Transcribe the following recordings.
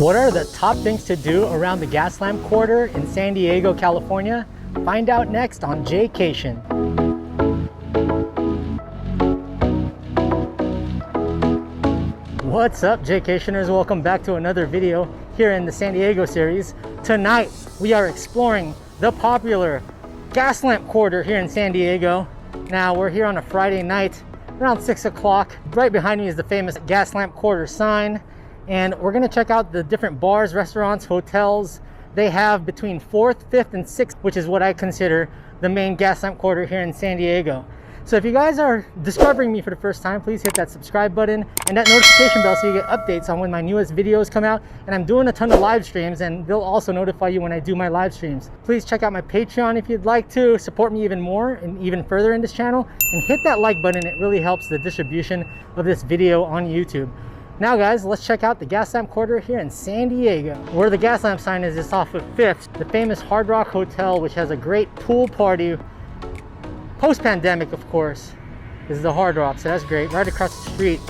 What are the top things to do around the Gaslamp Quarter in San Diego, California? Find out next on Jaycation. What's up, Jaycationers? Welcome back to another video here in the San Diego series. Tonight, we are exploring the popular Gaslamp Quarter here in San Diego. Now, we're here on a Friday night around 6 o'clock. Right behind me is the famous Gaslamp Quarter sign. And we're gonna check out the different bars, restaurants, hotels they have between 4th, 5th, and 6th, which is what I consider the main Gaslamp Quarter here in San Diego. So if you guys are discovering me for the first time, please hit that subscribe button and that notification bell so you get updates on when my newest videos come out. And I'm doing a ton of live streams, and they'll also notify you when I do my live streams. Please check out my Patreon if you'd like to support me even more and even further in this channel. And hit that like button, it really helps the distribution of this video on YouTube. Now guys, let's check out the Gaslamp Quarter here in San Diego. Where the Gaslamp sign is off of 5th, the famous Hard Rock Hotel, which has a great pool party. Post-pandemic, of course, is the Hard Rock, so that's great. Right across the street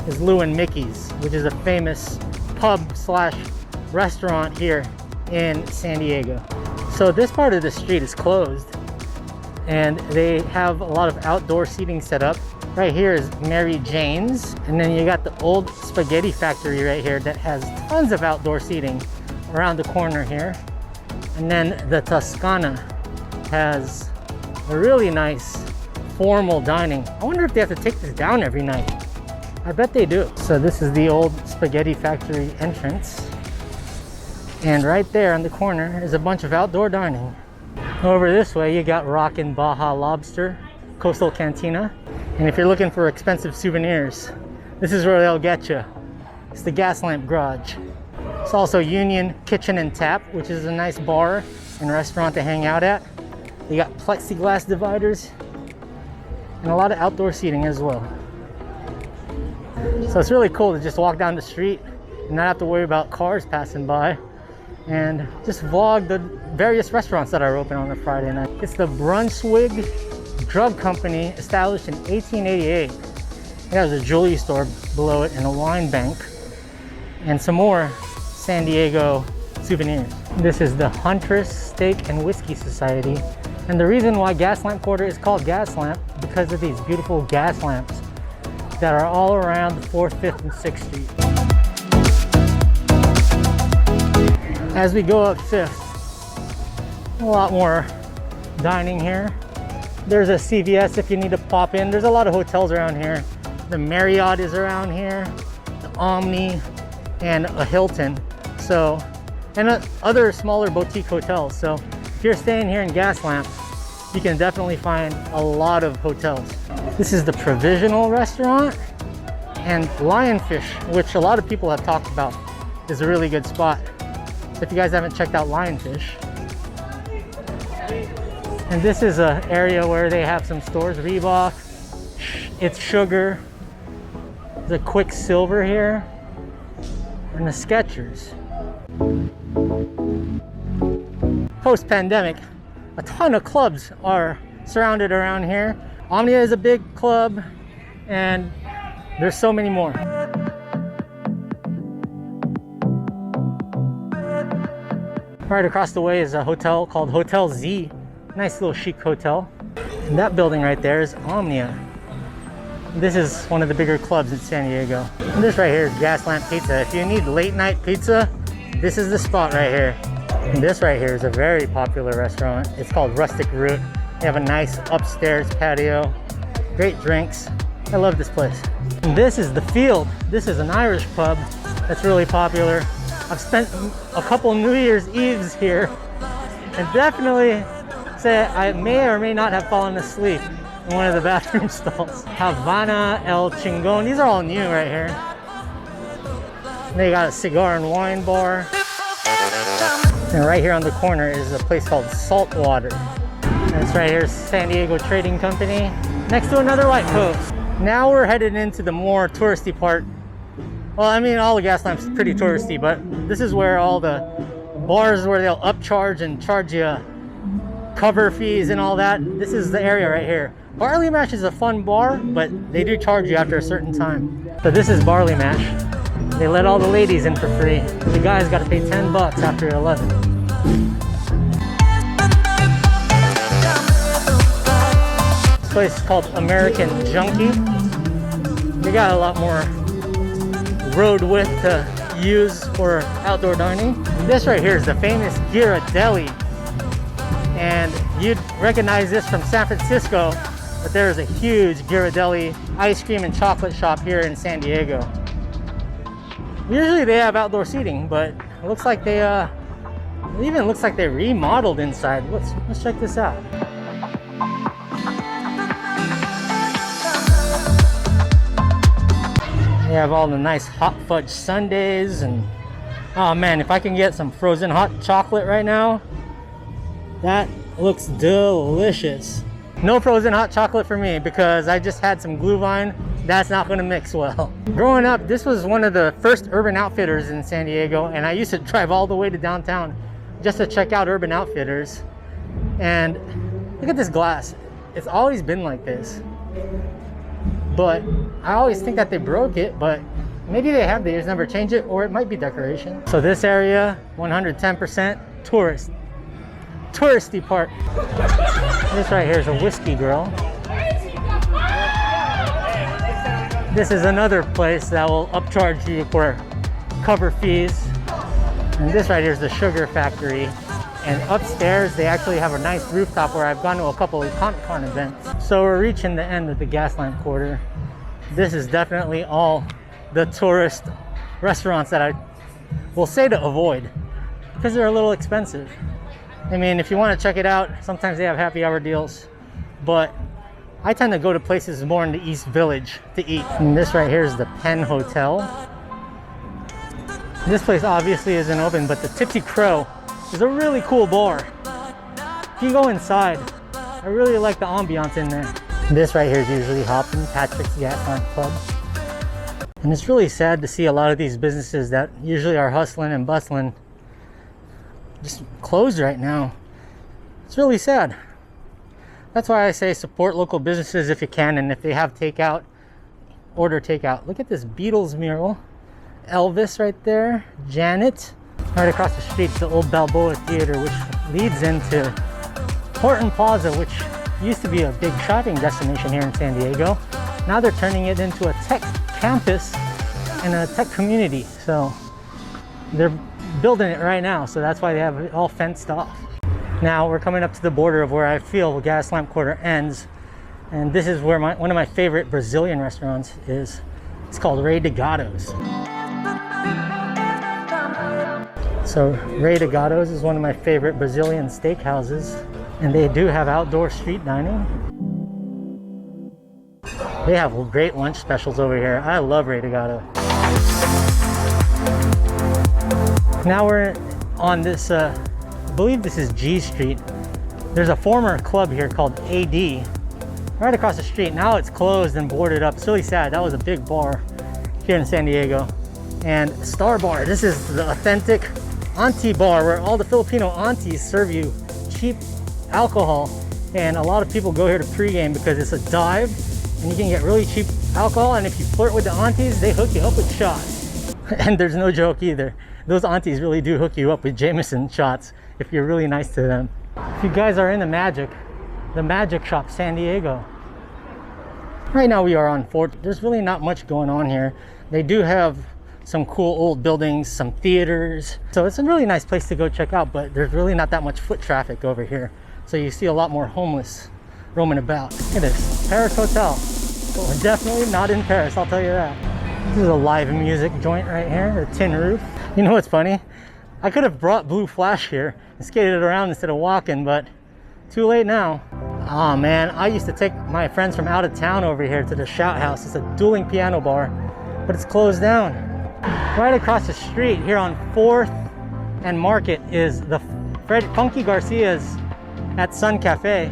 is Lou and Mickey's, which is a famous pub slash restaurant here in San Diego. So this part of the street is closed, and they have a lot of outdoor seating set up. Right here is Mary Jane's, and then you got the old spaghetti factory right here that has tons of outdoor seating around the corner here. And then the Toscana has a really nice formal dining. I wonder if they have to take this down every night. I bet they do. So this is the old spaghetti factory entrance. And right there on the corner is a bunch of outdoor dining. Over this way, you got Rockin' Baja Lobster, Coastal Cantina. And if you're looking for expensive souvenirs, this is where they'll get you. It's the Gaslamp Garage. It's also Union Kitchen and Tap, which is a nice bar and restaurant to hang out at. You got plexiglass dividers and a lot of outdoor seating as well. So it's really cool to just walk down the street and not have to worry about cars passing by, and just vlog the various restaurants that are open on a Friday night. It's the Brunswick Drug Company, established in 1888. There's a jewelry store below it and a wine bank and some more San Diego souvenirs. This is the Huntress Steak and Whiskey Society, and the reason why Gaslamp Quarter is called Gaslamp because of these beautiful gas lamps that are all around the 4th, 5th, and 6th Street. As we go up 5th, a lot more dining here. There's a CVS if you need to pop in. There's a lot of hotels around here. The Marriott is around here, the Omni, and a Hilton. So, and other smaller boutique hotels. So if you're staying here in Gaslamp, you can definitely find a lot of hotels. This is the Provisional Restaurant, and Lionfish, which a lot of people have talked about, is a really good spot. So if you guys haven't checked out Lionfish. And this is an area where they have some stores, Reebok, It's Sugar, the Quicksilver here, and the Skechers. Post-pandemic, a ton of clubs are surrounded around here. Omnia is a big club, and there's so many more. Right across the way is a hotel called Hotel Z. Nice little chic hotel. And that building right there is Omnia. This is one of the bigger clubs in San Diego. And this right here is Gaslamp Pizza. If you need late night pizza, this is the spot right here. And this right here is a very popular restaurant. It's called Rustic Root. They have a nice upstairs patio, great drinks. I love this place. And this is The Field. This is an Irish pub that's really popular. I've spent a couple New Year's Eves here, and definitely say I may or may not have fallen asleep in one of the bathroom stalls. Havana El Chingon. These are all new right here. They got a cigar and wine bar. And right here on the corner is a place called Saltwater. That's right here, San Diego Trading Company, next to another light post. Now we're headed into the more touristy part. Well, I mean, all the Gaslamp's pretty touristy, but this is where all the bars where they'll upcharge and charge you cover fees and all that. This is the area right here. Barley Mash is a fun bar, but they do charge you after a certain time. So this is Barley Mash. They let all the ladies in for free. The guys got to pay 10 bucks after 11. This place is called American Junkie. They got a lot more road width to use for outdoor dining. This right here is the famous Ghirardelli, and you'd recognize this from San Francisco, but there's a huge Ghirardelli ice cream and chocolate shop here in San Diego. Usually they have outdoor seating, but it looks like they it even looks like they remodeled inside. Let's check this out. They have all the nice hot fudge sundaes, and oh man, if I can get some frozen hot chocolate right now, that looks delicious. No frozen hot chocolate for me because I just had some Glühwein. That's not going to mix well. Growing up, this was one of the first Urban Outfitters in San Diego, and I used to drive all the way to downtown just to check out Urban Outfitters. And look at this glass. It's always been like this. But I always think that they broke it, but maybe they have, they just never changed it, or it might be decoration. So this area, 110% touristy part. This right here is a whiskey girl. This is another place that will upcharge you for cover fees. And this right here is the sugar factory. And upstairs, they actually have a nice rooftop where I've gone to a couple of Comic-Con events. So we're reaching the end of the Gaslamp Quarter. This is definitely all the tourist restaurants that I will say to avoid because they're a little expensive. I mean, if you want to check it out, sometimes they have happy hour deals, but I tend to go to places more in the East Village to eat. And this right here is the Penn Hotel. This place obviously isn't open, but the Tipsy Crow is a really cool bar. If you go inside, I really like the ambiance in there. This right here is usually hopping, Patrick's Gaslamp Club. And it's really sad to see a lot of these businesses that usually are hustling and bustling just closed right now. It's really sad. That's why I say support local businesses if you can, and if they have takeout, order takeout. Look at this Beatles mural. Elvis right there, Janet. Right across the street, the old Balboa Theater, which leads into Horton Plaza, which used to be a big shopping destination here in San Diego. Now they're turning it into a tech campus and a tech community. So they're building it right now, so that's why they have it all fenced off. Now we're coming up to the border of where I feel the Gaslamp Quarter ends, and this is where one of my favorite Brazilian restaurants is. It's called Degados. So Degados is one of my favorite Brazilian steakhouses, and they do have outdoor street dining. They have great lunch specials over here. I love Degados. Now we're on this, I believe this is G Street. There's a former club here called AD right across the street. Now it's closed and boarded up. It's really sad. That was a big bar here in San Diego. And Star Bar, this is the authentic Auntie Bar where all the Filipino aunties serve you cheap alcohol. And a lot of people go here to pregame because it's a dive and you can get really cheap alcohol. And if you flirt with the aunties, they hook you up with shots. And there's no joke either. Those aunties really do hook you up with Jameson shots if you're really nice to them. If you guys are into magic, the Magic Shop San Diego. Right now we are on 4th. There's really not much going on here. They do have some cool old buildings, some theaters. So it's a really nice place to go check out, but there's really not that much foot traffic over here. So you see a lot more homeless roaming about. Look at this, Paris Hotel. But we're definitely not in Paris, I'll tell you that. This is a live music joint right here, a tin roof. You know what's funny? I could have brought Blue Flash here and skated around instead of walking, but too late now. Oh man, I used to take my friends from out of town over here to the Shout House. It's a dueling piano bar, but it's closed down. Right across the street here on 4th and Market is the Funky Garcia's at Sun Cafe.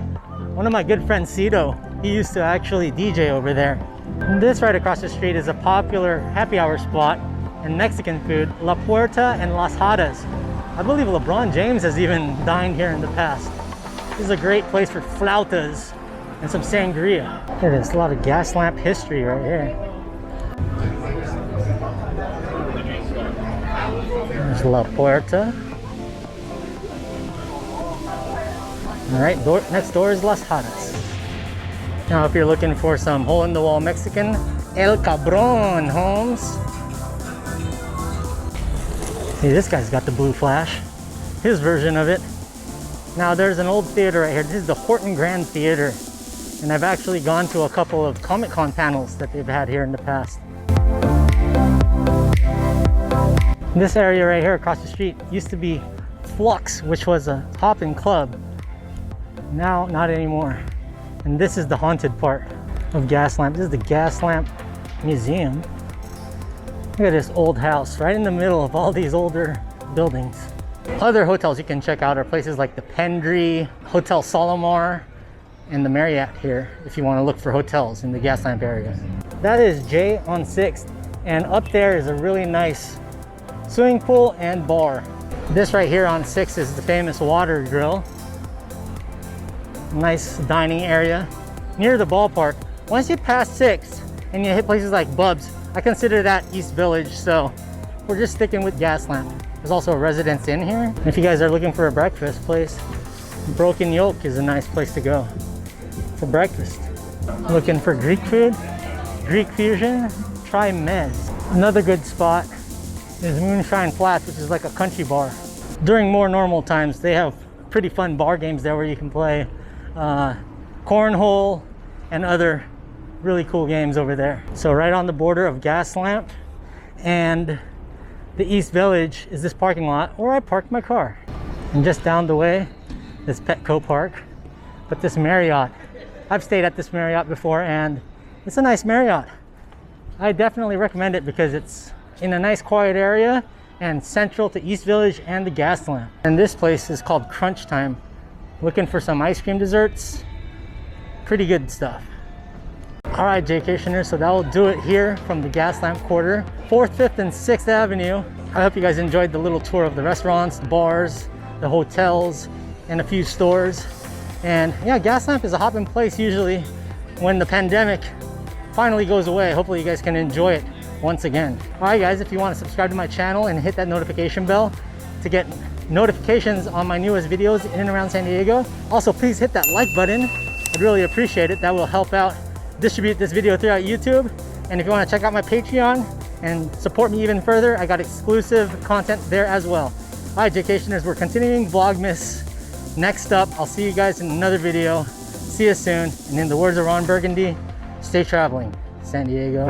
One of my good friends, Cito, he used to actually DJ over there. And this right across the street is a popular happy hour spot and Mexican food, La Puerta and Las Hadas. I believe LeBron James has even dined here in the past. This is a great place for flautas and some sangria. Look at this, a lot of Gaslamp history right here. There's La Puerta. All right, next door is Las Hadas. Now, if you're looking for some hole-in-the-wall Mexican, El Cabron homes. See, this guy's got the blue flash, his version of it. Now, there's an old theater right here. This is the Horton Grand Theater. And I've actually gone to a couple of Comic-Con panels that they've had here in the past. This area right here across the street used to be Flux, which was a hopping club. Now, not anymore. And this is the haunted part of Gaslamp. This is the Gaslamp Museum. Look at this old house right in the middle of all these older buildings. Other hotels you can check out are places like the Pendry, Hotel Solomar, and the Marriott here if you want to look for hotels in the Gaslamp area. That is Jay on 6th, and up there is a really nice swimming pool and bar. This right here on 6th is the famous Water Grill. Nice dining area near the ballpark. Once you pass 6th and you hit places like Bub's, I consider that East Village, so we're just sticking with Gaslamp. There's also a Residence Inn here. If you guys are looking for a breakfast place, Broken Yolk is a nice place to go for breakfast. Looking for Greek food, Greek fusion, try Mez. Another good spot is Moonshine Flats, which is like a country bar. During more normal times, they have pretty fun bar games there where you can play cornhole and other really cool games over there. So right on the border of Gaslamp and the East Village is this parking lot where I parked my car. And just down the way, this Petco Park. But this Marriott, I've stayed at this Marriott before and it's a nice Marriott. I definitely recommend it because it's in a nice quiet area and central to East Village and the Gaslamp. And this place is called Crunch Time. Looking for some ice cream desserts, pretty good stuff. All right, Jaycationers, so that will do it here from the Gaslamp Quarter, 4th, 5th, and 6th Avenue. I hope you guys enjoyed the little tour of the restaurants, the bars, the hotels, and a few stores. And yeah, Gaslamp is a hopping place usually when the pandemic finally goes away. Hopefully you guys can enjoy it once again. All right, guys, if you want to subscribe to my channel and hit that notification bell to get notifications on my newest videos in and around San Diego. Also, please hit that like button. I'd really appreciate it. That will help out distribute this video throughout YouTube. And if you want to check out my Patreon and support me even further, I got exclusive content there as well. All right, Jaycationers, we're continuing Vlogmas. Next up, I'll see you guys in another video. See you soon. And in the words of Ron Burgundy, stay traveling, San Diego.